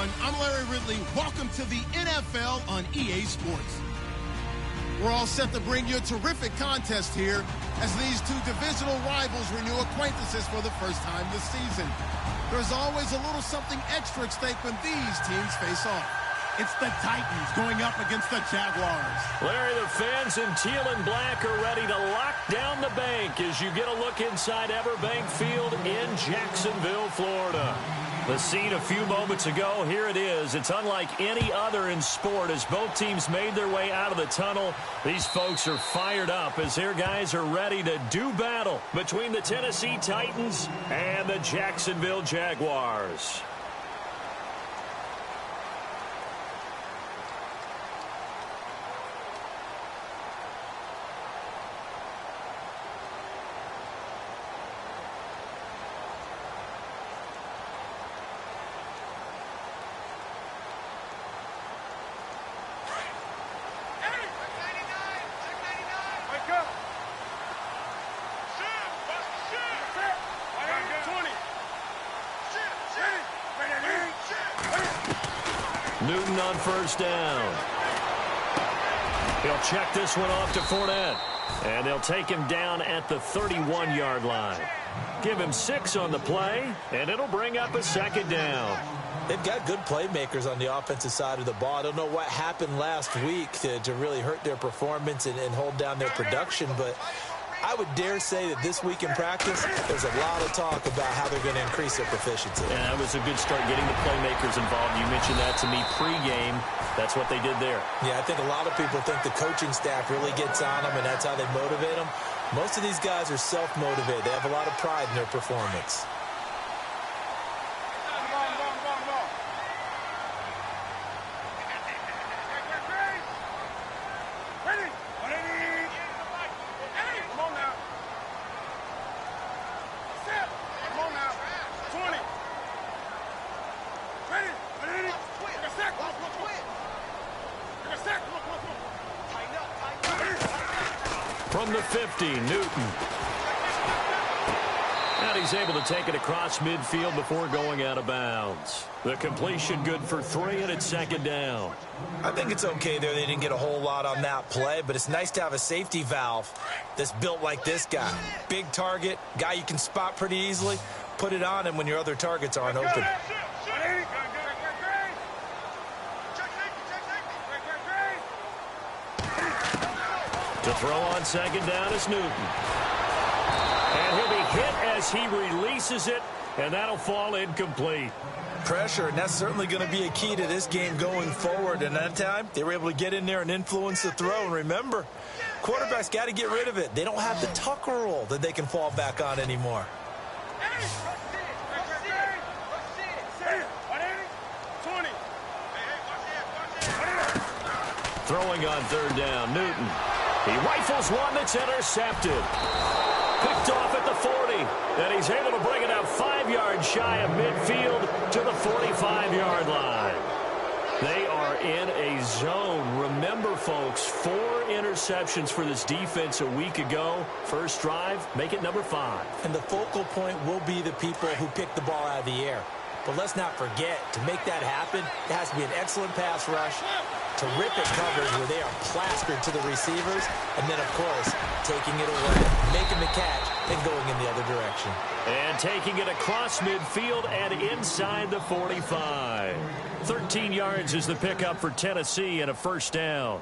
everyone. I'm Larry Ridley. Welcome to the NFL on EA Sports. We're all set to bring you a terrific contest here as these two divisional rivals renew acquaintances for the first time this season. There's always a little something extra at stake when these teams face off. It's the Titans going up against the Jaguars. Larry, the fans in teal and black are ready to lock down the bank as you get a look inside Everbank Field in Jacksonville, Florida. The scene a few moments ago, here it is. It's unlike any other in sport as both teams made their way out of the tunnel. These folks are fired up as their guys are ready to do battle between the Tennessee Titans and the Jacksonville Jaguars. Newton on first down. He'll check this one off to Fournette. And they'll take him down at the 31-yard line. Give him 6 on the play, and it'll bring up a second down. They've got good playmakers on the offensive side of the ball. I don't know what happened last week to really hurt their performance and hold down their production, but I would dare say that this week in practice, there's a lot of talk about how they're going to increase their proficiency. And that was a good start getting the playmakers involved. You mentioned that to me pregame. That's what they did there. Yeah, I think a lot of people think the coaching staff really gets on them, and that's how they motivate them. Most of these guys are self-motivated. They have a lot of pride in their performance. From the 50, Newton. And he's able to take it across midfield before going out of bounds. The completion good for 3, and it's second down. I think it's okay there. They didn't get a whole lot on that play, but it's nice to have a safety valve that's built like this guy. Big target, guy you can spot pretty easily. Put it on him when your other targets aren't open. To throw on second down is Newton. And he'll be hit as he releases it, and that'll fall incomplete. Pressure, and that's certainly going to be a key to this game going forward. And that time, they were able to get in there and influence the throw. And remember, quarterbacks got to get rid of it. They don't have the tucker roll that they can fall back on anymore. Throwing on third down, Newton. He rifles one that's intercepted. Picked off at the 40. And he's able to bring it out 5 yards shy of midfield to the 45-yard line. They are in a zone. Remember, folks, 4 interceptions for this defense a week ago. First drive, make it number 5. And the focal point will be the people who pick the ball out of the air. But let's not forget, to make that happen, it has to be an excellent pass rush, terrific coverage where they are plastered to the receivers, and then, of course, taking it away, making the catch, and going in the other direction. And taking it across midfield and inside the 45. 13 yards is the pickup for Tennessee and a first down.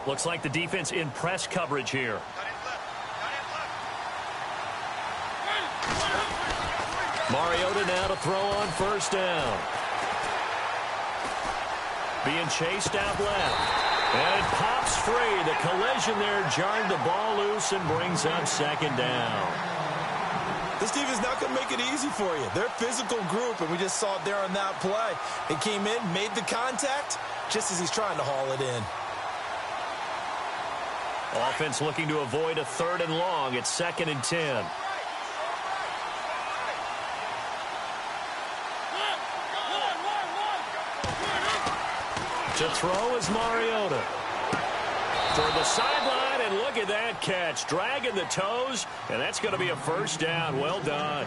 Looks like the defense in press coverage here. Mariota now to throw on first down. Being chased out left. And it pops free. The collision there jarred the ball loose and brings up second down. This team is not going to make it easy for you. They're a physical group, and we just saw it there on that play. It came in, made the contact, just as he's trying to haul it in. Offense looking to avoid a 3rd and long. It's 2nd and 10. To throw is Mariota. Toward the sideline, and look at that catch. Dragging the toes, and that's going to be a first down. Well done.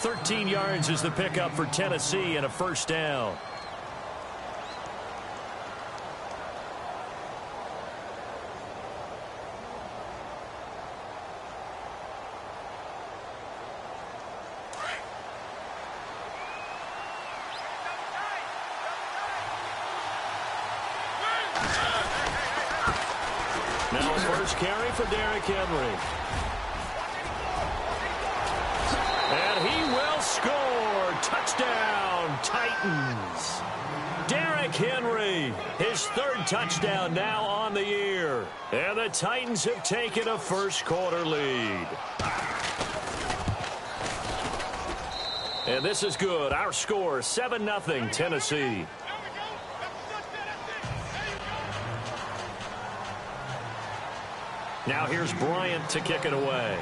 13 yards is the pickup for Tennessee and a first down. Now first carry for Derrick Henry. And he will score. Touchdown, Titans. Derrick Henry, his third touchdown now on the year. And the Titans have taken a first quarter lead. And this is good. Our score, 7-0 Tennessee. Now here's Bryant to kick it away.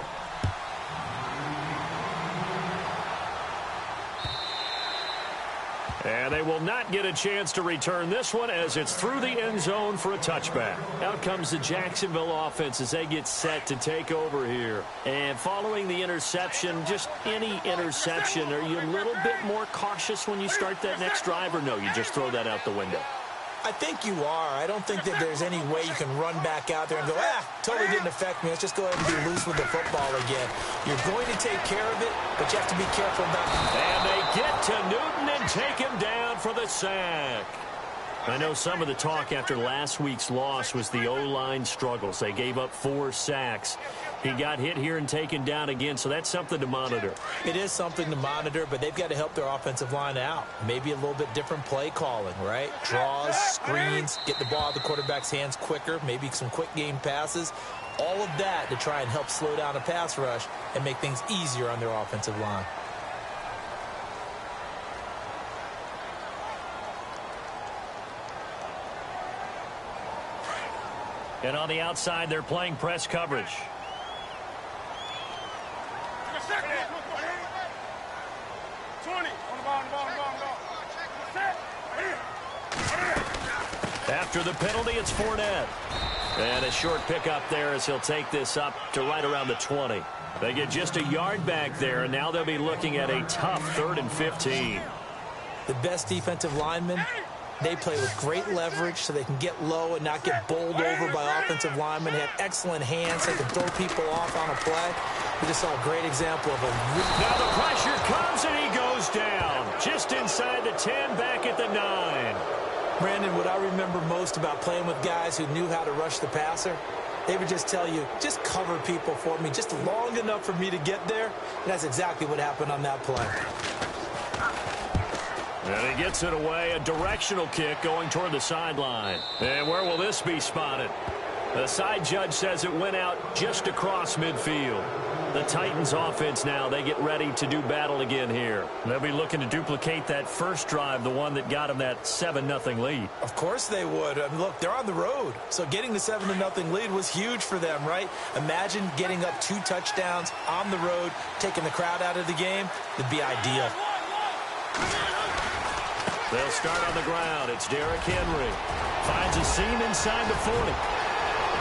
And they will not get a chance to return this one as it's through the end zone for a touchback. Out comes the Jacksonville offense as they get set to take over here. And following the interception, just any interception, are you a little bit more cautious when you start that next drive, or no, you just throw that out the window? I think you are. I don't think that there's any way you can run back out there and go, totally didn't affect me. Let's just go ahead and be loose with the football again. You're going to take care of it, but you have to be careful about it. And they get to Newton and take him down for the sack. I know some of the talk after last week's loss was the O-line struggles. They gave up 4 sacks. He got hit here and taken down again, so that's something to monitor. It is something to monitor, but they've got to help their offensive line out. Maybe a little bit different play calling, right? Draws, screens, get the ball out of the quarterback's hands quicker, maybe some quick game passes. All of that to try and help slow down a pass rush and make things easier on their offensive line. And on the outside, they're playing press coverage. After the penalty, it's Fournette. And a short pickup there as he'll take this up to right around the 20. They get just a yard back there, and now they'll be looking at a tough 3rd and 15. The best defensive linemen, they play with great leverage so they can get low and not get bowled over by offensive linemen. They have excellent hands. They can throw people off on a play. We just saw a great example of a... Now the pressure comes and he goes down. Just inside the 10, back at the 9. Brandon, what I remember most about playing with guys who knew how to rush the passer, they would just tell you, just cover people for me, just long enough for me to get there. And that's exactly what happened on that play. And he gets it away, a directional kick going toward the sideline. And where will this be spotted? The side judge says it went out just across midfield. The Titans offense now, they get ready to do battle again here. They'll be looking to duplicate that first drive, the one that got them that 7-0 lead. Of course they would. I mean, look, they're on the road. So getting the 7-0 lead was huge for them, right? Imagine getting up 2 touchdowns on the road, taking the crowd out of the game. It'd be ideal. They'll start on the ground. It's Derrick Henry. Finds a seam inside the 40.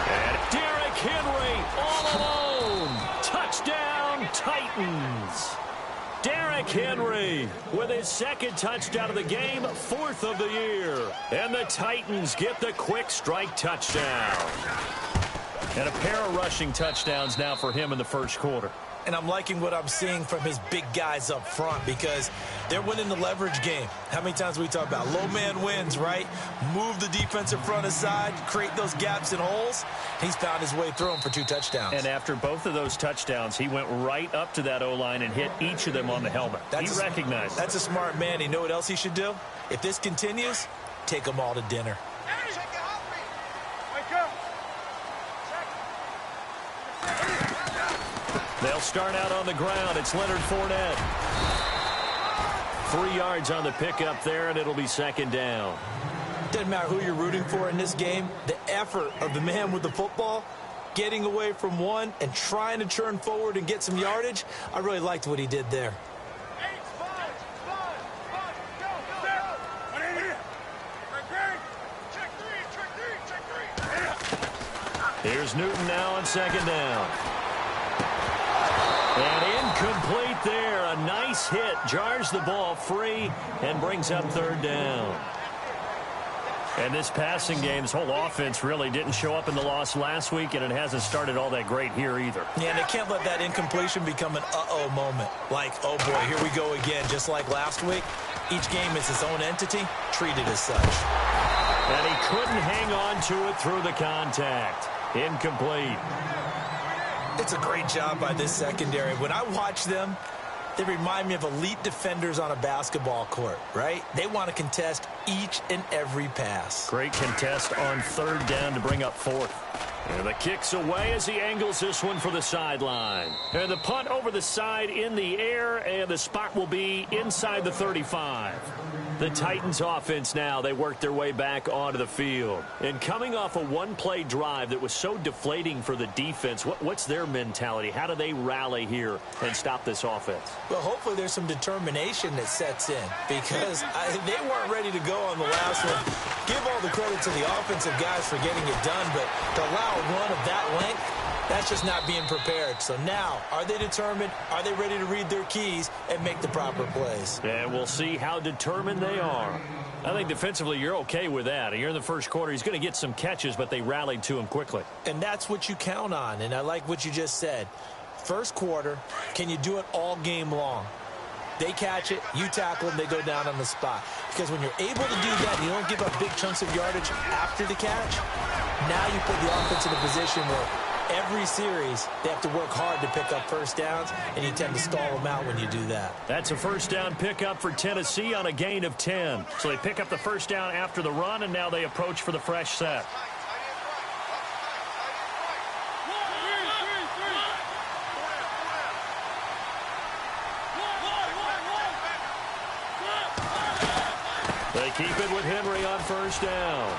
And Derrick Henry all alone. Touchdown, Titans. Derrick Henry with his 2nd touchdown of the game, 4th of the year. And the Titans get the quick strike touchdown. And a pair of rushing touchdowns now for him in the first quarter. And I'm liking what I'm seeing from his big guys up front because they're winning the leverage game. How many times we talk about low man wins, right? Move the defensive front aside, create those gaps and holes. He's found his way through them for 2 touchdowns. And after both of those touchdowns, he went right up to that O-line and hit each of them on the helmet. He recognized it. That's a smart man. You know what else he should do? If this continues, take them all to dinner. They'll start out on the ground. It's Leonard Fournette. 3 yards on the pickup there, and it'll be 2nd down. Doesn't matter who you're rooting for in this game. The effort of the man with the football, getting away from one and trying to turn forward and get some yardage, I really liked what he did there. Here's Newton now on second down. And incomplete there. A nice hit. Jars the ball free and brings up third down. And this passing game, this whole offense really didn't show up in the loss last week, and it hasn't started all that great here either. Yeah, and they can't let that incompletion become an uh-oh moment. Like, oh boy, here we go again, just like last week. Each game is its own entity, treated as such. And he couldn't hang on to it through the contact. Incomplete. It's a great job by this secondary. When I watch them, they remind me of elite defenders on a basketball court, right? They want to contest each and every pass. Great contest on third down to bring up fourth. And the kick's away as he angles this one for the sideline. And the punt over the side in the air, and the spot will be inside the 35. The Titans offense now, they work their way back onto the field. And coming off a one-play drive that was so deflating for the defense, what's their mentality? How do they rally here and stop this offense? Well, hopefully there's some determination that sets in, because they weren't ready to go on the last one. Give all the credit to the offensive guys for getting it done, but to allow a run of that length, that's just not being prepared. So now, are they determined? Are they ready to read their keys and make the proper plays? And we'll see how determined they are. I think defensively you're okay with that. You're in the first quarter. He's going to get some catches, but they rallied to him quickly. And that's what you count on, and I like what you just said. First quarter, can you do it all game long? They catch it, you tackle them, they go down on the spot. Because when you're able to do that, you don't give up big chunks of yardage after the catch. Now you put the offense in a position where every series they have to work hard to pick up first downs, and you tend to stall them out when you do that. That's a first down pickup for Tennessee on a gain of 10. So they pick up the first down after the run, and now they approach for the fresh set. They keep it with Henry on first down.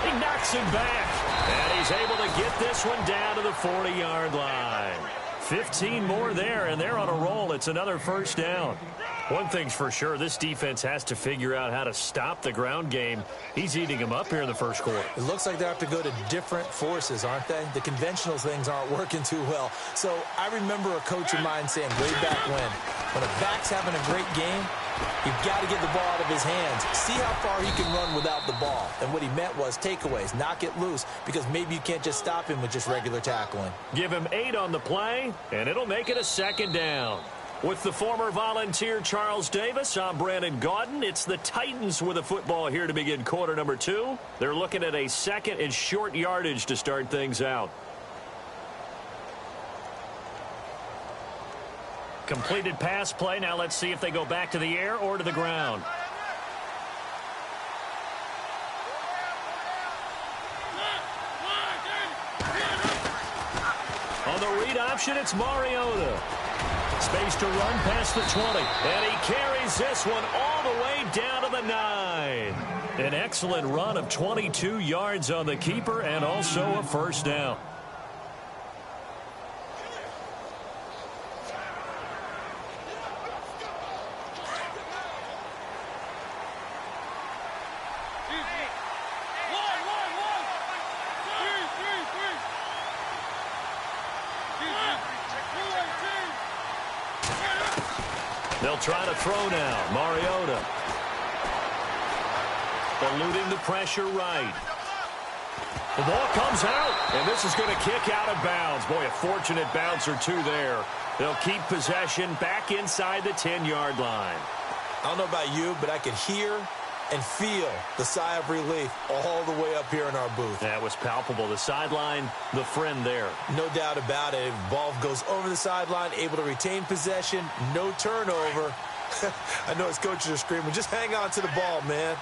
He knocks him back, and he's able to get this one down to the 40-yard line. 15 more there, and they're on a roll. It's another first down. One thing's for sure, this defense has to figure out how to stop the ground game. He's eating them up here in the first quarter. It looks like they have to go to different forces, aren't they? The conventional things aren't working too well. So I remember a coach of mine saying way back when a back's having a great game, you've got to get the ball out of his hands. See how far he can run without the ball. And what he meant was takeaways, knock it loose, because maybe you can't just stop him with just regular tackling. Give him 8 on the play, and it'll make it a second down. With the former Volunteer Charles Davis, I'm Brandon Gaudin. It's the Titans with a football here to begin quarter number 2. They're looking at a second and short yardage to start things out. Completed pass play. Now let's see if they go back to the air or to the ground. On the read option, it's Mariota. Space to run past the 20. And he carries this one all the way down to the 9. An excellent run of 22 yards on the keeper and also a first down. They'll try to throw now. Mariota. Eluding the pressure right. The ball comes out, and this is going to kick out of bounds. Boy, a fortunate bounce or two there. They'll keep possession back inside the 10-yard line. I don't know about you, but I could hear and feel the sigh of relief all the way up here in our booth. That was palpable. The sideline, the friend there. No doubt about it. Ball goes over the sideline, able to retain possession, no turnover. I know his coaches are screaming, just hang on to the ball, man.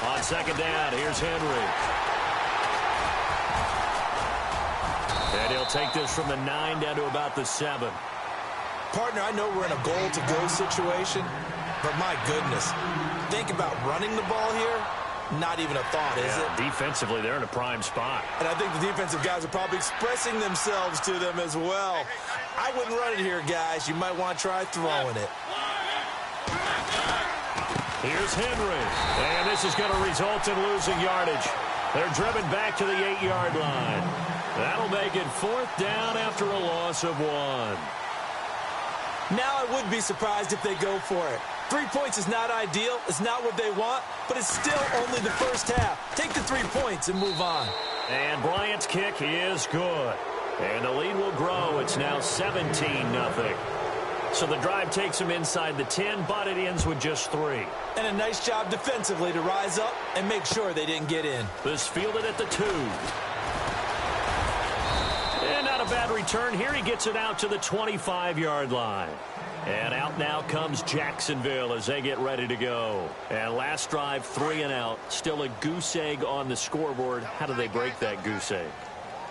On second down, here's Henry. And he'll take this from the 9 down to about the 7. Partner, I know we're in a goal-to-go situation, but my goodness, think about running the ball here. Not even a thought, is it? Defensively, they're in a prime spot. And I think the defensive guys are probably expressing themselves to them as well. I wouldn't run it here, guys. You might want to try throwing it. Here's Henry. And this is going to result in losing yardage. They're driven back to the 8-yard line. That'll make it 4th down after a loss of 1. Now I would be surprised if they go for it. 3 points is not ideal. It's not what they want, but it's still only the first half. Take the 3 points and move on. And Bryant's kick is good. And the lead will grow. It's now 17-0. So the drive takes them inside the 10, but it ends with just 3. And a nice job defensively to rise up and make sure they didn't get in. This fielded at the 2. And not a bad return here. He gets it out to the 25-yard line. And out now comes Jacksonville as they get ready to go. And last drive, 3 and out. Still a goose egg on the scoreboard. How do they break that goose egg?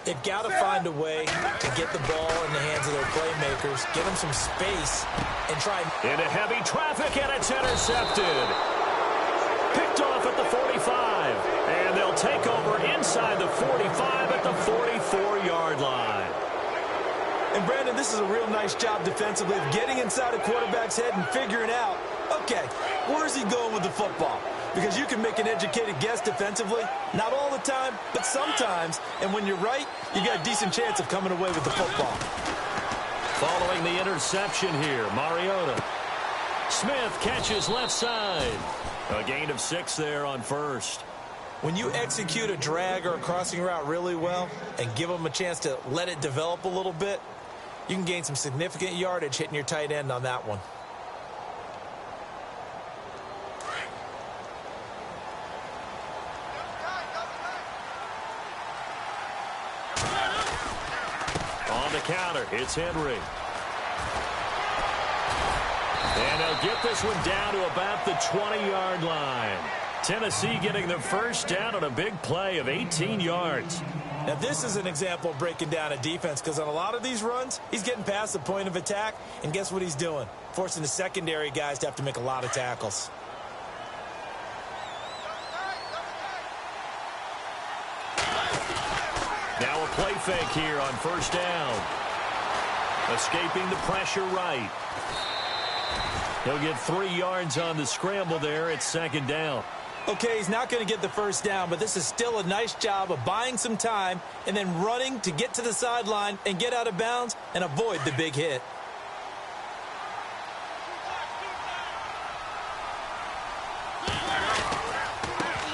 They've got to find a way to get the ball in the hands of their playmakers, give them some space, and try. Into heavy traffic, and it's intercepted. Picked off at the 45. And they'll take over inside the 45 at the 44-yard line. And, Brandon, this is a real nice job defensively of getting inside a quarterback's head and figuring out, okay, where is he going with the football? Because you can make an educated guess defensively. Not all the time, but sometimes. And when you're right, you got a decent chance of coming away with the football. Following the interception here, Mariota. Smith catches left side. A gain of 6 there on first. When you execute a drag or a crossing route really well and give them a chance to let it develop a little bit, you can gain some significant yardage hitting your tight end on that one. On the counter, it's Henry. And they'll get this one down to about the 20-yard line. Tennessee getting the first down on a big play of 18 yards. Now, this is an example of breaking down a defense because on a lot of these runs, he's getting past the point of attack, and guess what he's doing? Forcing the secondary guys to have to make a lot of tackles. Now a play fake here on first down. Escaping the pressure right. He'll get 3 yards on the scramble there. It's 2nd down. Okay, he's not going to get the first down, but this is still a nice job of buying some time and then running to get to the sideline and get out of bounds and avoid the big hit.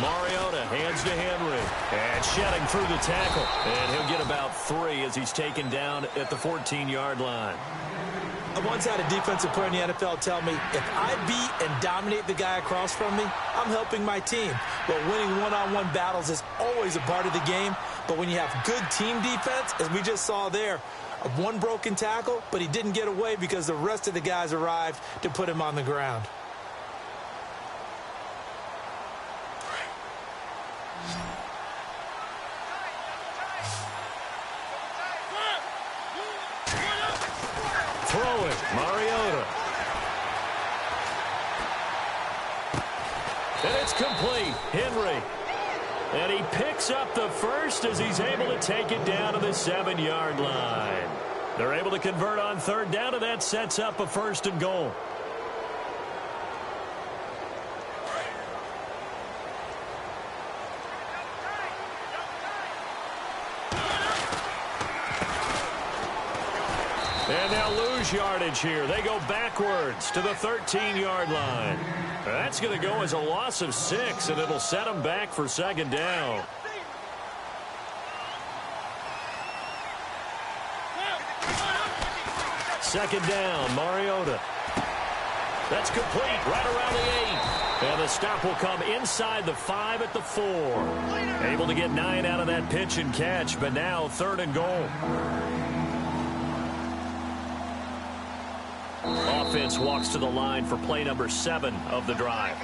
Mariota hands to Henry. And shedding through the tackle. And he'll get about 3 as he's taken down at the 14-yard line. I once had a defensive player in the NFL tell me, if I beat and dominate the guy across from me, I'm helping my team. Well, winning one-on-one battles is always a part of the game, but when you have good team defense, as we just saw there, one broken tackle, but he didn't get away because the rest of the guys arrived to put him on the ground. Throw it, Mariota. And it's complete, Henry. And he picks up the first as he's able to take it down to the 7-yard line. They're able to convert on 3rd down, and that sets up a 1st and goal. And they'll lose yardage here. They go backwards to the 13-yard line. That's going to go as a loss of 6, and it'll set them back for 2nd down. Second down, Mariota. That's complete right around the 8. And the stop will come inside the 5 at the 4. Able to get 9 out of that pitch and catch, but now 3rd and goal. Offense walks to the line for play number 7 of the drive.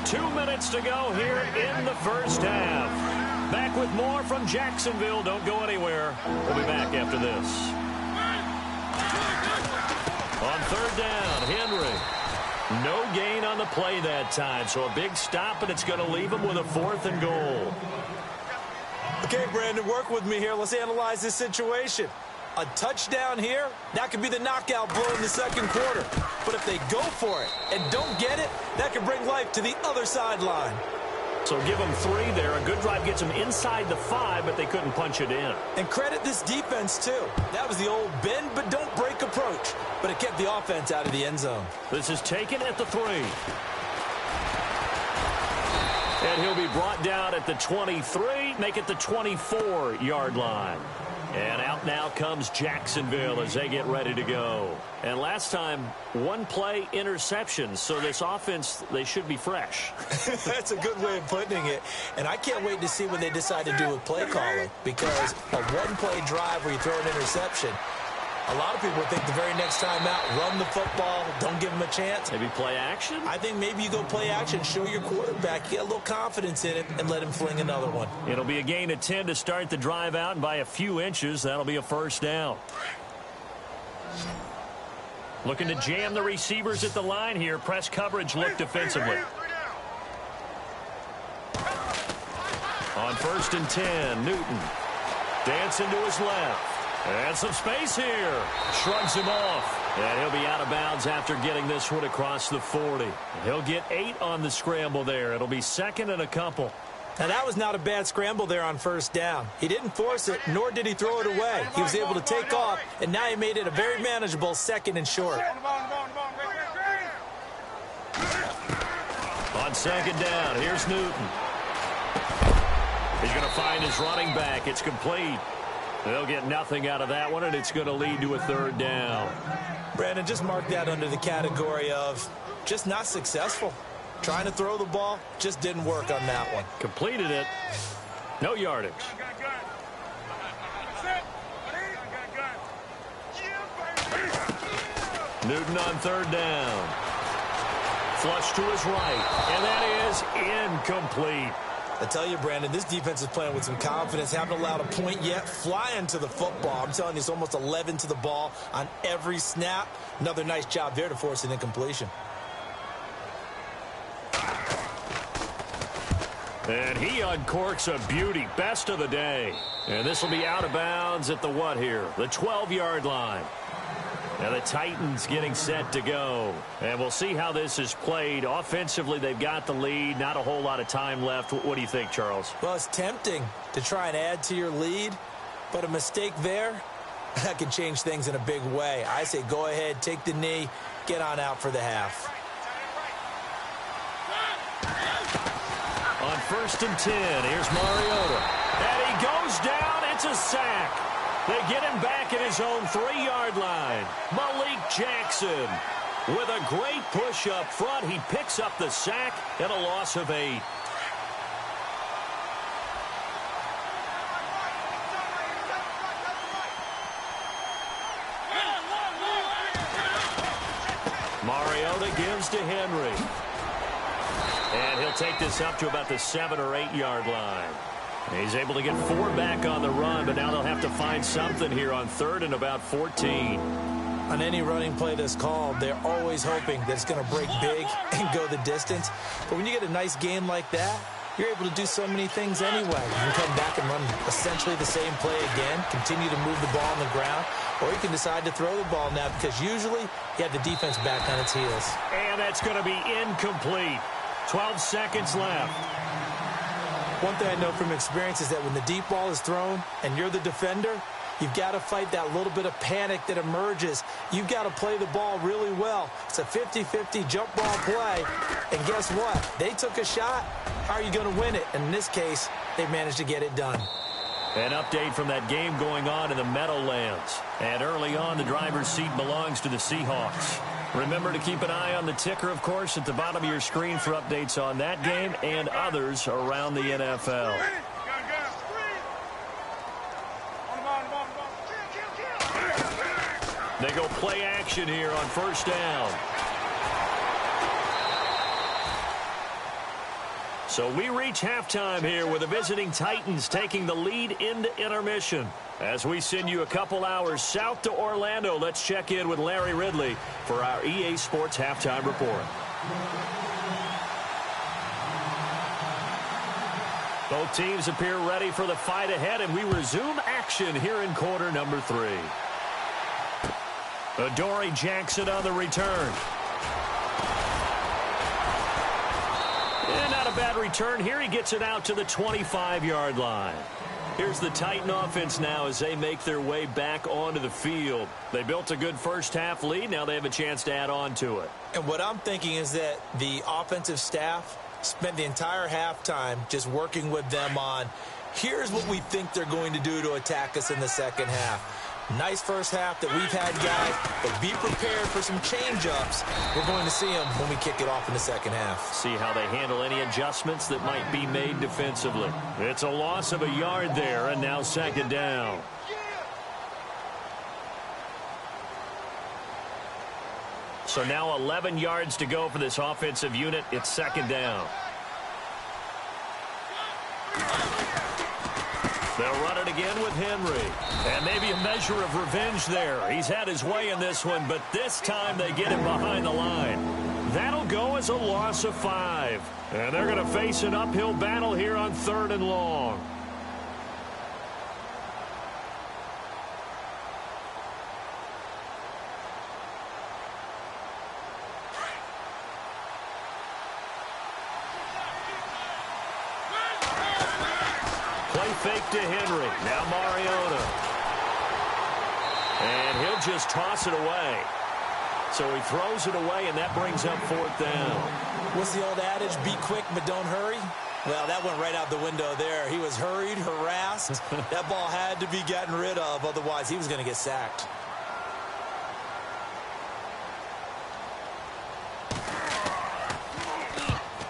2 minutes to go here in the first half. Back with more from Jacksonville. Don't go anywhere. We'll be back after this. On 3rd down, Henry. No gain on the play that time, so a big stop, and it's going to leave him with a 4th and goal. Okay, Brandon, work with me here. Let's analyze this situation. A touchdown here, that could be the knockout blow in the second quarter. But if they go for it and don't get it, that could bring life to the other sideline. So give them 3 there. A good drive gets them inside the 5, but they couldn't punch it in. And credit this defense, too. That was the old bend but don't break approach. But it kept the offense out of the end zone. This is taken at the 3. And he'll be brought down at the 23, make it the 24-yard line. And out now comes Jacksonville as they get ready to go. And last time, 1-play interception. So this offense, they should be fresh. That's a good way of putting it. And I can't wait to see what they decide to do with play calling. Because a 1-play drive where you throw an interception, a lot of people think the very next time out, run the football, don't give them a chance. Maybe play action? I think maybe you go play action, show your quarterback, get a little confidence in it, and let him fling another one. It'll be a gain of 10 to start the drive out, and by a few inches, that'll be a first down. Looking to jam the receivers at the line here. Press coverage look defensively. On 1st and 10, Newton. Dancing to his left. And some space here. Shrugs him off. And he'll be out of bounds after getting this one across the 40. He'll get 8 on the scramble there. It'll be 2nd and a couple. Now, that was not a bad scramble there on 1st down. He didn't force it, nor did he throw it away. He was able to take off, and now he made it a very manageable 2nd and short. On 2nd down, here's Newton. He's going to find his running back. It's complete. They'll get nothing out of that one, and it's going to lead to a 3rd down. Brandon, just mark that under the category of just not successful. Trying to throw the ball, just didn't work on that one. Completed it. No yardage. Newton on 3rd down. Flush to his right, and that is incomplete. I tell you, Brandon, this defense is playing with some confidence. Haven't allowed a point yet. Flying to the football. I'm telling you, it's almost 11 to the ball on every snap. Another nice job there to force an incompletion. And he uncorks a beauty. Best of the day. And this will be out of bounds at the what here? The 12-yard line. Now the Titans getting set to go. And we'll see how this is played. Offensively, they've got the lead. Not a whole lot of time left. What do you think, Charles? Well, it's tempting to try and add to your lead. But a mistake there, that can change things in a big way. I say go ahead, take the knee, get on out for the half. On 1st and 10, here's Mariota. And he goes down. It's a sack. They get him back at his own 3-yard line. Malik Jackson with a great push up front. He picks up the sack and a loss of 8. Mariota gives to Henry. And he'll take this up to about the 7- or 8-yard line. He's able to get 4 back on the run, but now they'll have to find something here on 3rd and about 14. On any running play that's called, they're always hoping that it's going to break big and go the distance. But when you get a nice gain like that, you're able to do so many things anyway. You can come back and run essentially the same play again, continue to move the ball on the ground, or you can decide to throw the ball now because usually you have the defense back on its heels. And that's going to be incomplete. 12 seconds left. One thing I know from experience is that when the deep ball is thrown and you're the defender, you've got to fight that little bit of panic that emerges. You've got to play the ball really well. It's a 50-50 jump ball play. And guess what? They took a shot. How are you going to win it? And in this case, they managed to get it done. An update from that game going on in the Meadowlands. And early on, the driver's seat belongs to the Seahawks. Remember to keep an eye on the ticker, of course, at the bottom of your screen for updates on that game and others around the NFL. They go play action here on 1st down. So we reach halftime here with the visiting Titans taking the lead into intermission. As we send you a couple hours south to Orlando, let's check in with Larry Ridley for our EA Sports Halftime Report. Both teams appear ready for the fight ahead, and we resume action here in quarter number 3. Adoree Jackson on the return. And not a bad return here. He gets it out to the 25-yard line. Here's the Titan offense now as they make their way back onto the field. They built a good first-half lead. Now they have a chance to add on to it. And what I'm thinking is that the offensive staff spent the entire halftime just working with them on, here's what we think they're going to do to attack us in the second half. Nice first half that we've had, guys, but be prepared for some change-ups. We're going to see them when we kick it off in the second half. See how they handle any adjustments that might be made defensively. It's a loss of a yard there, and now second down. So now 11 yards to go for this offensive unit. It's second down. They'll run it again with Henry. And maybe a measure of revenge there. He's had his way in this one, but this time they get him behind the line. That'll go as a loss of 5. And they're going to face an uphill battle here on 3rd and long. Fake to Henry. Now Mariota. And he'll just toss it away. So he throws it away, and that brings up 4th down. What's the old adage? Be quick, but don't hurry. Well, that went right out the window there. He was hurried, harassed. That ball had to be gotten rid of. Otherwise, he was going to get sacked.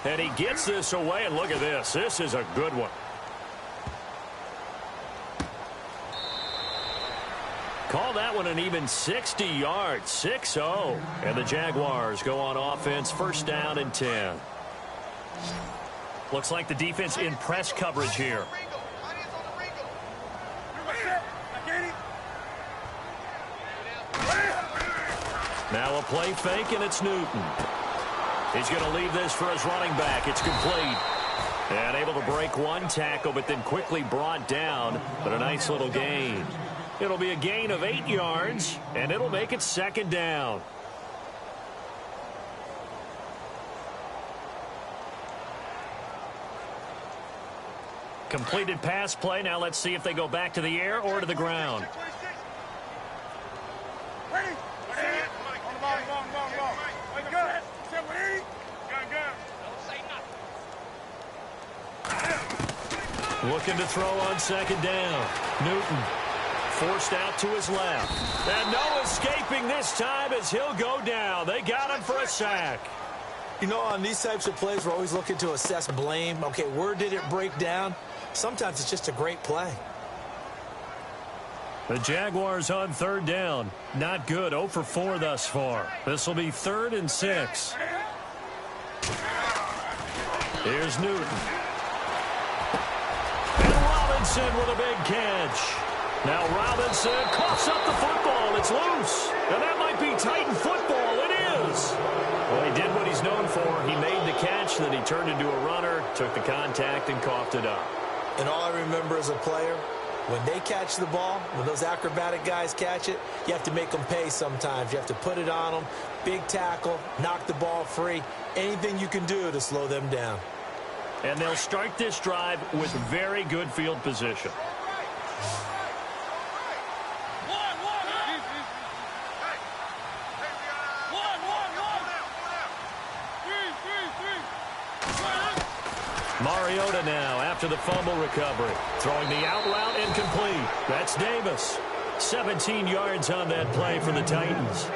And he gets this away, and look at this. This is a good one. Call that one an even 60 yards, 6-0. And the Jaguars go on offense, 1st down and 10. Looks like the defense in press coverage here. Now a play fake, and it's Newton. He's going to leave this for his running back. It's complete. And able to break one tackle, but then quickly brought down. But a nice little gain. It'll be a gain of 8 yards, and it'll make it second down. Completed pass play. Now let's see if they go back to the air or to the ground. Looking to throw on second down. Newton. Forced out to his left. And no escaping this time as he'll go down. They got him for a sack. You know, on these types of plays, we're always looking to assess blame. Okay, where did it break down? Sometimes it's just a great play. The Jaguars on 3rd down. Not good. 0 for 4 thus far. This will be 3rd and 6. Here's Newton. And Robinson with a big catch. Now Robinson coughs up the football. It's loose. And that might be Titan football. It is. Well, he did what he's known for. He made the catch, then he turned into a runner, took the contact, and coughed it up. And all I remember as a player, when they catch the ball, when those acrobatic guys catch it, you have to make them pay sometimes. You have to put it on them, big tackle, knock the ball free, anything you can do to slow them down. And they'll start this drive with very good field position. Mariota now after the fumble recovery. Throwing the out route incomplete. That's Davis. 17 yards on that play for the Titans.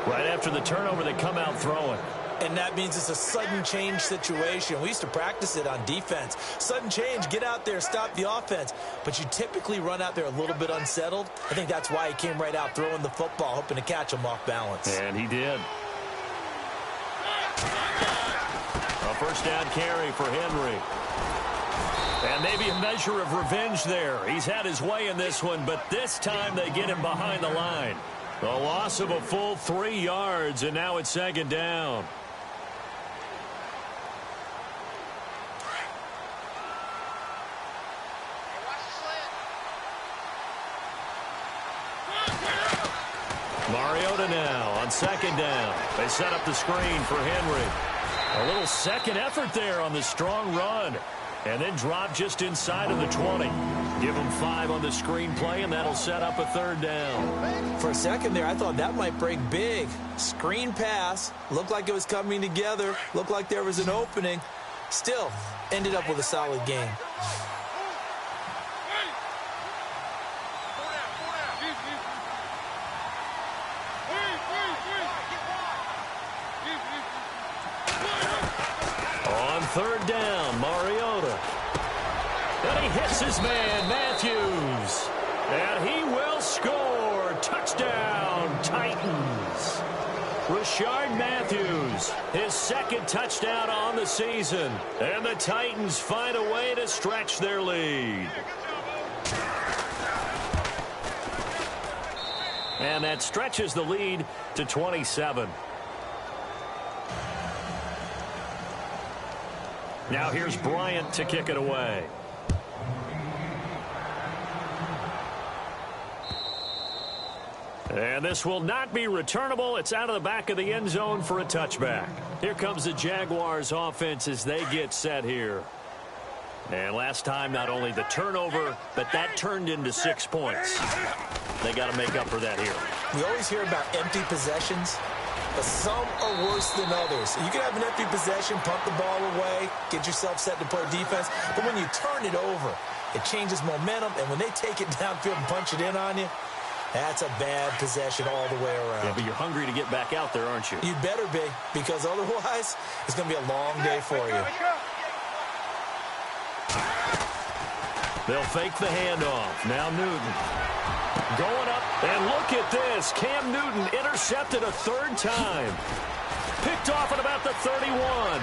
Right after the turnover, they come out throwing. And that means it's a sudden change situation. We used to practice it on defense. Sudden change, get out there, stop the offense. But you typically run out there a little bit unsettled. I think that's why he came right out throwing the football, hoping to catch him off balance. And he did. A first down carry for Henry. And maybe a measure of revenge there. He's had his way in this one, but this time they get him behind the line. The loss of a full 3 yards, and now it's second down. Mariota now on second down. They set up the screen for Henry. A little second effort there on the strong run. And then drop just inside of the 20. Give them 5 on the screen play, and that'll set up a third down. For a second there, I thought that might break big. Screen pass. Looked like it was coming together. Looked like there was an opening. Still, ended up with a solid game. On third down, Mariota. And he hits his man, Matthews. And he will score. Touchdown, Titans. Rashard Matthews, his second touchdown on the season. And the Titans find a way to stretch their lead. And that stretches the lead to 27. Now here's Bryant to kick it away. And this will not be returnable. It's out of the back of the end zone for a touchback. Here comes the Jaguars offense as they get set here. And last time, not only the turnover, but that turned into 6 points. They got to make up for that here. We always hear about empty possessions, but some are worse than others. You can have an empty possession, pump the ball away, get yourself set to play defense, but when you turn it over, it changes momentum, and when they take it downfield and punch it in on you, that's a bad possession all the way around. Yeah, but you're hungry to get back out there, aren't you? You better be, because otherwise, it's going to be a long day for you. They'll fake the handoff. Now Newton. Going up, and look at this. Cam Newton intercepted a third time. Picked off at about the 31.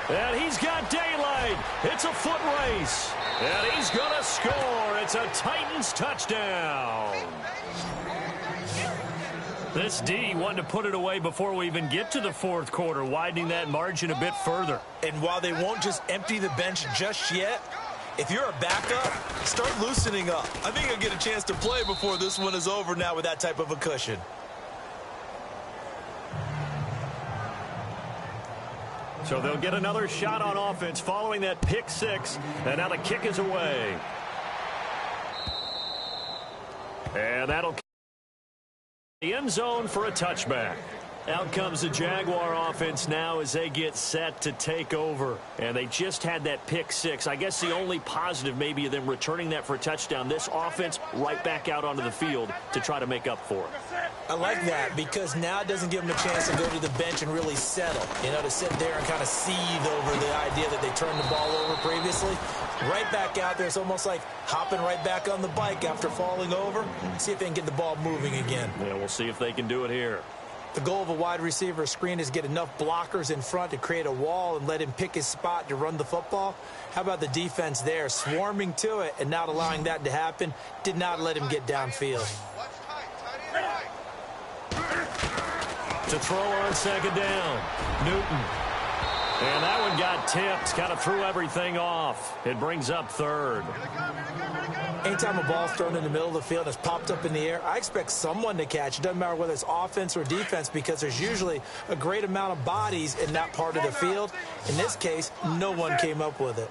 And he's got daylight. It's a foot race. And he's going to score. It's a Titans touchdown. This D wanted to put it away before we even get to the fourth quarter, widening that margin a bit further. And while they won't just empty the bench just yet, if you're a backup, start loosening up. I think you'll get a chance to play before this one is over now with that type of a cushion. So they'll get another shot on offense following that pick six. And now the kick is away. And that'll the end zone for a touchback. Out comes the Jaguar offense now as they get set to take over. And they just had that pick six. I guess the only positive maybe of them returning that for a touchdown. This offense right back out onto the field to try to make up for it. I like that because now it doesn't give them a chance to go to the bench and really settle. You know, to sit there and kind of seethe over the idea that they turned the ball over previously. Right back out there. It's almost like hopping right back on the bike after falling over. See if they can get the ball moving again. Yeah, we'll see if they can do it here. The goal of a wide receiver screen is get enough blockers in front to create a wall and let him pick his spot to run the football. How about the defense there, swarming to it and not allowing that to happen? Did not let him get downfield. To throw on second down, Newton. And that one got tipped, kind of threw everything off. It brings up third. Anytime a ball's thrown in the middle of the field and it's popped up in the air, I expect someone to catch. It doesn't matter whether it's offense or defense because there's usually a great amount of bodies in that part of the field. In this case, no one came up with it.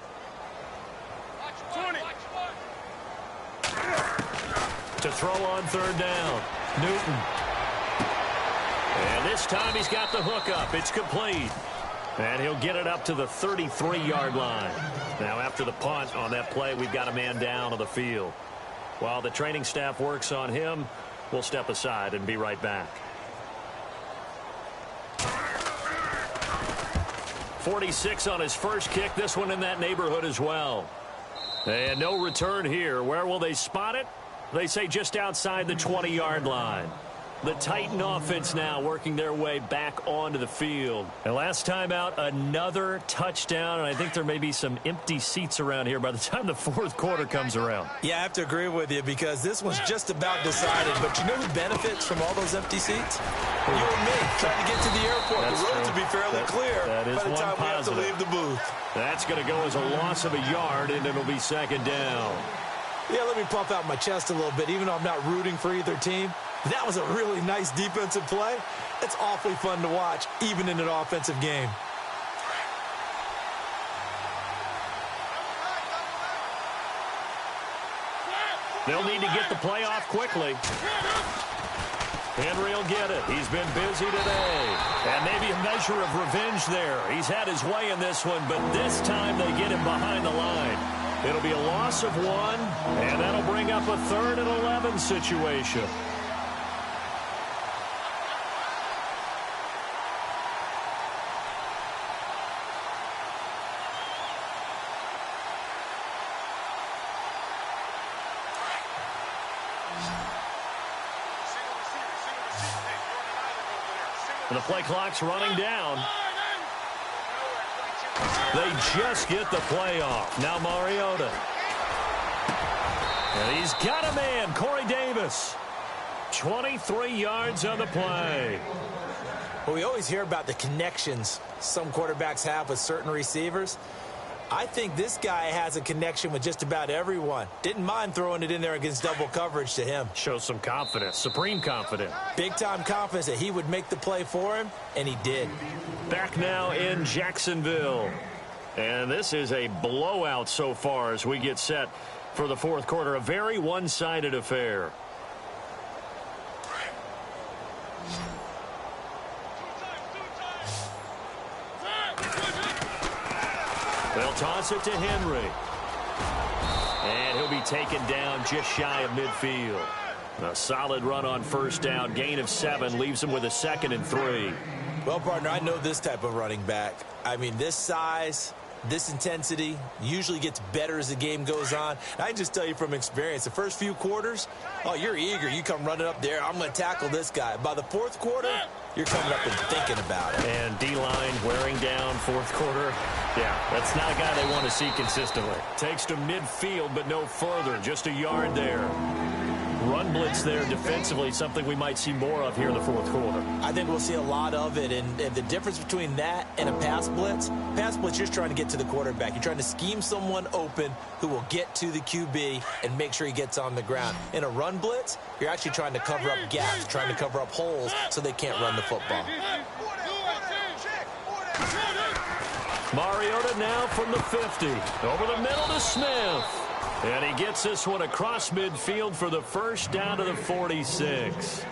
To throw on third down, Newton. And this time he's got the hook up. It's complete. And he'll get it up to the 33-yard line. Now, after the punt on that play, we've got a man down on the field. While the training staff works on him, we'll step aside and be right back. 46 on his first kick. This one in that neighborhood as well. And no return here. Where will they spot it? They say just outside the 20-yard line. The Titan offense now working their way back onto the field. And last time out, another touchdown. And I think there may be some empty seats around here by the time the fourth quarter comes around. Yeah, I have to agree with you because this one's just about decided. But you know who benefits from all those empty seats? You and me trying to get to the airport. That's the roads true. will be fairly clear that is by the one time positive. we have to leave the booth. That's going to go as a loss of a yard, and it'll be second down. Yeah, let me puff out my chest a little bit. Even though I'm not rooting for either team, That was a really nice defensive play. It's awfully fun to watch, even in an offensive game. They'll need to get the play off quickly. Henry will get it. He's been busy today. And maybe a measure of revenge there. He's had his way in this one, but this time they get him behind the line. It'll be a loss of 1, and that'll bring up a 3rd and 11 situation. And the play clock's running down. They just get the play off. Now Mariota. And he's got a man, Corey Davis. 23 yards on the play. Well, we always hear about the connections some quarterbacks have with certain receivers. I think this guy has a connection with just about everyone. Didn't mind throwing it in there against double coverage to him. Shows some confidence, supreme confidence. Big-time confidence that he would make the play for him, and he did. Back now in Jacksonville. And this is a blowout so far as we get set for the 4th quarter. A very one-sided affair. They'll toss it to Henry. And he'll be taken down just shy of midfield. A solid run on 1st down. Gain of 7 leaves him with a 2nd and 3. Well, partner, I know this type of running back. I mean, this size, this intensity usually gets better as the game goes on. And I can just tell you from experience, the first few quarters, oh, you're eager. You come running up there. I'm going to tackle this guy. By the 4th quarter, you're coming up and thinking about it. And D-line wearing down 4th quarter. Yeah, that's not a guy they want to see consistently. Takes to midfield, but no further. Just a yard there. Run blitz there defensively, something we might see more of here in the 4th quarter. I think we'll see a lot of it, and the difference between that and a pass blitz, you're just trying to get to the quarterback. You're trying to scheme someone open who will get to the QB and make sure he gets on the ground. In a run blitz, you're actually trying to cover up gaps, trying to cover up holes so they can't run the football. Mariota now from the 50. Over the middle to Smith. And he gets this one across midfield for the 1st down to the 46.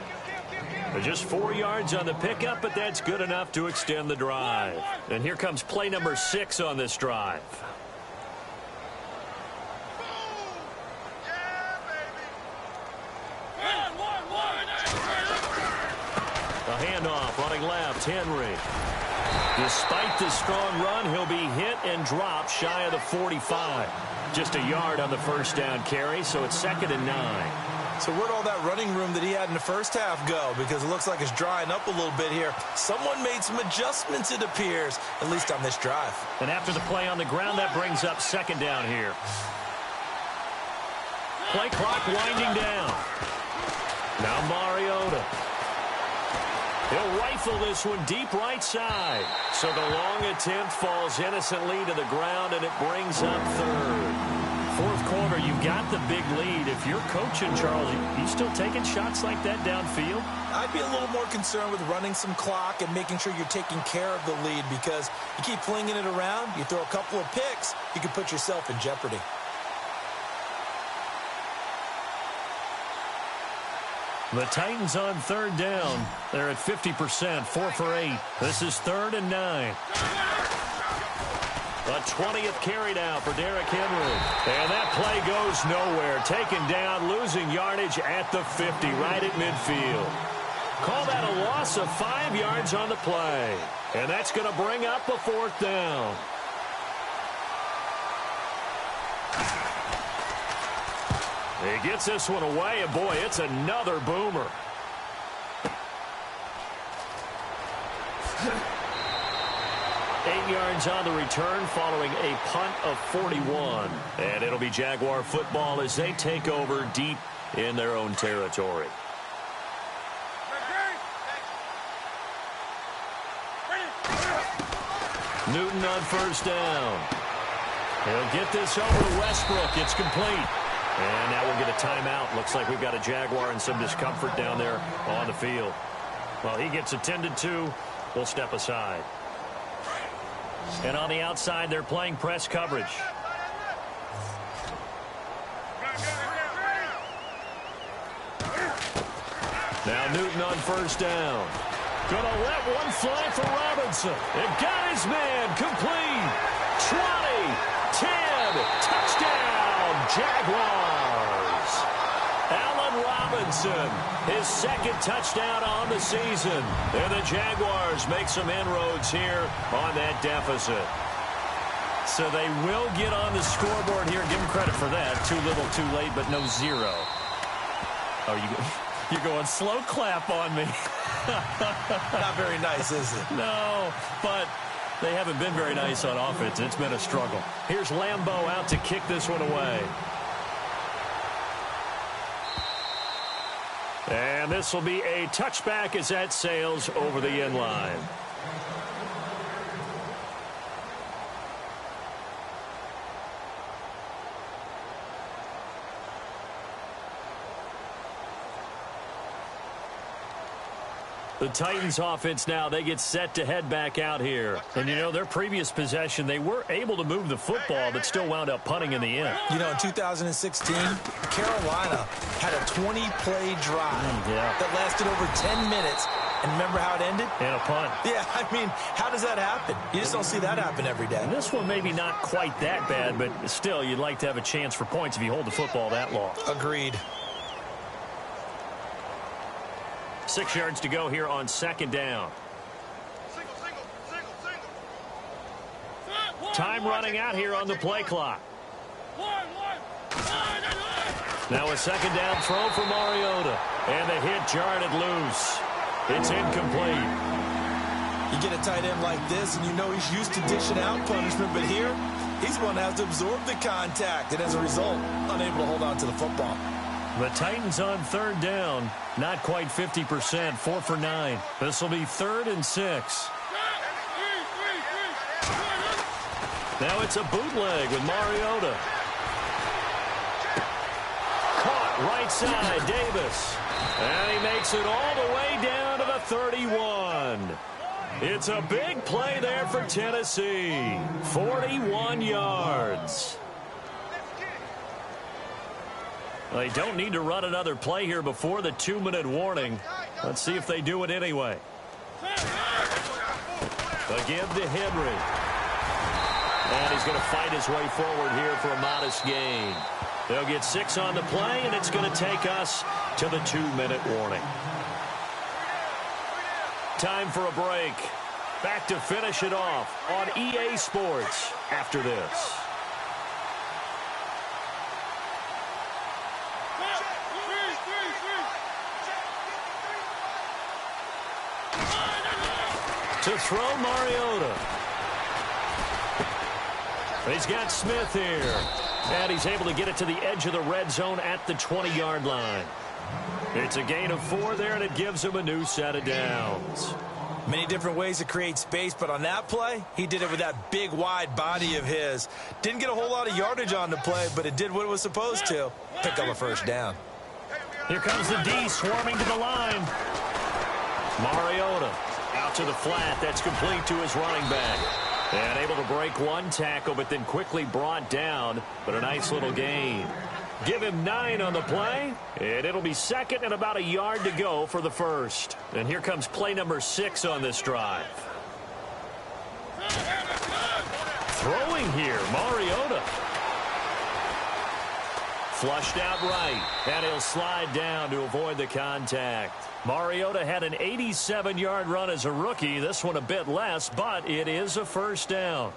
Just 4 yards on the pickup, but that's good enough to extend the drive. And here comes play number 6 on this drive. A handoff running left, Henry. Despite the strong run, he'll be hit and dropped shy of the 45. Just a yard on the 1st down carry, so it's 2nd and 9. So where'd all that running room that he had in the 1st half go? Because it looks like it's drying up a little bit here. Someone made some adjustments, it appears, at least on this drive. And after the play on the ground, that brings up 2nd down here. Play clock winding down. Now Mariota. He'll rifle this one deep right side. So the long attempt falls innocently to the ground, and it brings up 3rd. 4th quarter, you've got the big lead. If you're coaching, Charles, you still taking shots like that downfield? I'd be a little more concerned with running some clock and making sure you're taking care of the lead, because you keep flinging it around, you throw a couple of picks, you can put yourself in jeopardy. The Titans on 3rd down. They're at 50%, 4 for 8. This is 3rd and 9. A 20th carry now for Derrick Henry. And that play goes nowhere. Taken down, losing yardage at the 50, right at midfield. Call that a loss of 5 yards on the play. And that's going to bring up a 4th down. He gets this one away, and boy, it's another boomer. Eight yards on the return following a punt of 41. And it'll be Jaguar football as they take over deep in their own territory. Newton on 1st down. He'll get this over to Westbrook. It's complete. And now we'll get a timeout. Looks like we've got a Jaguar in some discomfort down there on the field. Well, he gets attended to. We'll step aside. And on the outside, they're playing press coverage. Now Newton on first down. Gonna let one fly for Robinson. It got his man complete. 20, 10, touchdown, Jaguars. Allen Robinson, his second touchdown on the season. And the Jaguars make some inroads here on that deficit. So they will get on the scoreboard here. Give them credit for that. Too little, too late, but no zero. Oh, you're going slow clap on me. Not very nice, is it? No, but they haven't been very nice on offense. It's been a struggle. Here's Lambeau out to kick this one away. And this will be a touchback as that sails over the end line. The Titans offense now, they get set to head back out here. And, you know, their previous possession, they were able to move the football, but still wound up punting in the end. You know, in 2016, Carolina had a 20-play drive that lasted over 10 minutes. And remember how it ended? And a punt. Yeah, I mean, how does that happen? You just don't see that happen every day. And this one maybe not quite that bad, but still, you'd like to have a chance for points if you hold the football that long. Agreed. 6 yards to go here on second down. Time running out here on the play clock. Now a second down throw for Mariota. And the hit jarred loose. It's incomplete. You get a tight end like this, and you know he's used to dishing out punishment, but here, he's one that has to absorb the contact, and as a result, unable to hold on to the football. The Titans on third down, not quite 50%, 4 for 9. This will be 3rd and 6. Now it's a bootleg with Mariota. Caught right side, Davis. And he makes it all the way down to the 31. It's a big play there for Tennessee. 41 yards. They don't need to run another play here before the 2-minute warning. Let's see if they do it anyway. The give to Henry. And he's going to fight his way forward here for a modest gain. They'll get 6 on the play, and it's going to take us to the 2-minute warning. Time for a break. Back to finish it off on EA Sports after this. To throw Mariota. He's got Smith here. And he's able to get it to the edge of the red zone at the 20-yard line. It's a gain of 4 there, and it gives him a new set of downs. Many different ways to create space, but on that play, he did it with that big, wide body of his. Didn't get a whole lot of yardage on the play, but it did what it was supposed to. Pick up a first down. Here comes the D swarming to the line. Mariota out to the flat. That's complete to his running back. And able to break one tackle, but then quickly brought down. But a nice little gain. Give him 9 on the play, and it'll be 2nd and about a yard to go for the first. And here comes play number 6 on this drive. Throwing here, Mariota. Flushed out right, and he'll slide down to avoid the contact. Mariota had an 87-yard run as a rookie. This one a bit less, but it is a first down.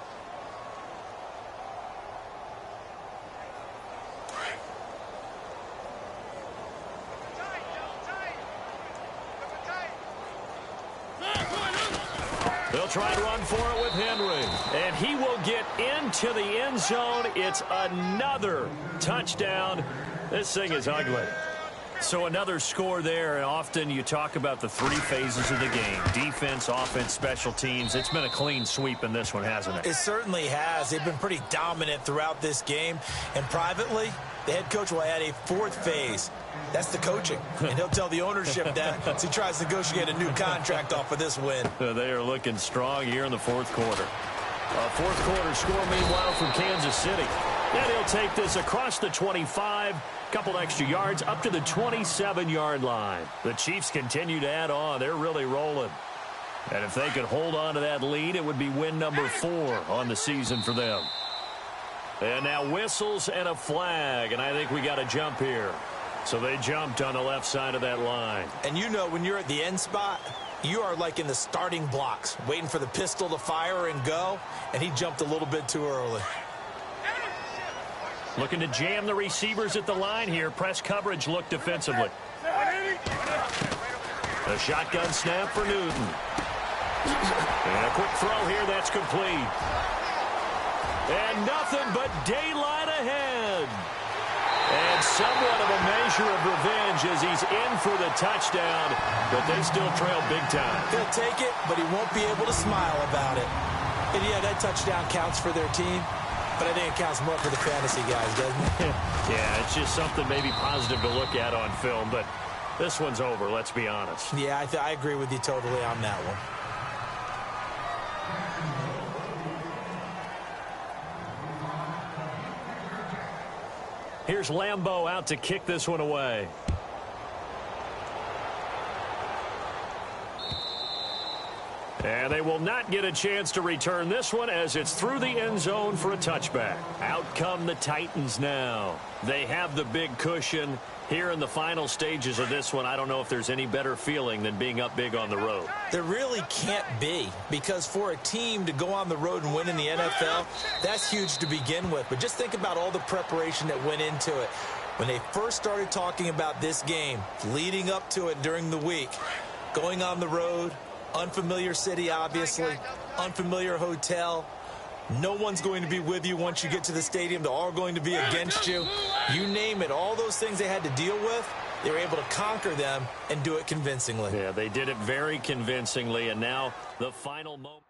They'll try to run for it with Henry. And he will get into the end zone. It's another touchdown. This thing is ugly. So another score there, and often you talk about the three phases of the game: defense, offense, special teams. It's been a clean sweep in this one, hasn't it? It certainly has. They've been pretty dominant throughout this game. And privately, the head coach will add a fourth phase. That's the coaching. And he'll tell the ownership that as he tries to negotiate a new contract off of this win. They are looking strong here in the fourth quarter. Fourth quarter score, meanwhile, from Kansas City. And he'll take this across the 25, couple extra yards, up to the 27-yard line. The Chiefs continue to add on. They're really rolling. And if they could hold on to that lead, it would be win number 4 on the season for them. And now whistles and a flag, and I think we got a jump here. So they jumped on the left side of that line. And you know, when you're at the end spot, you are like in the starting blocks, waiting for the pistol to fire and go, and he jumped a little bit too early. Looking to jam the receivers at the line here. Press coverage look defensively. A shotgun snap for Newton. And a quick throw here, that's complete. And nothing but daylight ahead. And somewhat of a measure of revenge as he's in for the touchdown, but they still trail big time. He'll take it, but he won't be able to smile about it. And yeah, that touchdown counts for their team, but I think it counts more for the fantasy guys, doesn't it? Yeah, it's just something maybe positive to look at on film, but this one's over, let's be honest. Yeah, I agree with you totally on that one. Here's Lambeau out to kick this one away. And they will not get a chance to return this one as it's through the end zone for a touchback. Out come the Titans now. They have the big cushion. Here in the final stages of this one, I don't know if there's any better feeling than being up big on the road. There really can't be, because for a team to go on the road and win in the NFL, that's huge to begin with. But just think about all the preparation that went into it. When they first started talking about this game, leading up to it during the week, going on the road, unfamiliar city, obviously, unfamiliar hotel. No one's going to be with you once you get to the stadium. They're all going to be against you. You name it, all those things they had to deal with, they were able to conquer them and do it convincingly. Yeah, they did it very convincingly, and now the final moment.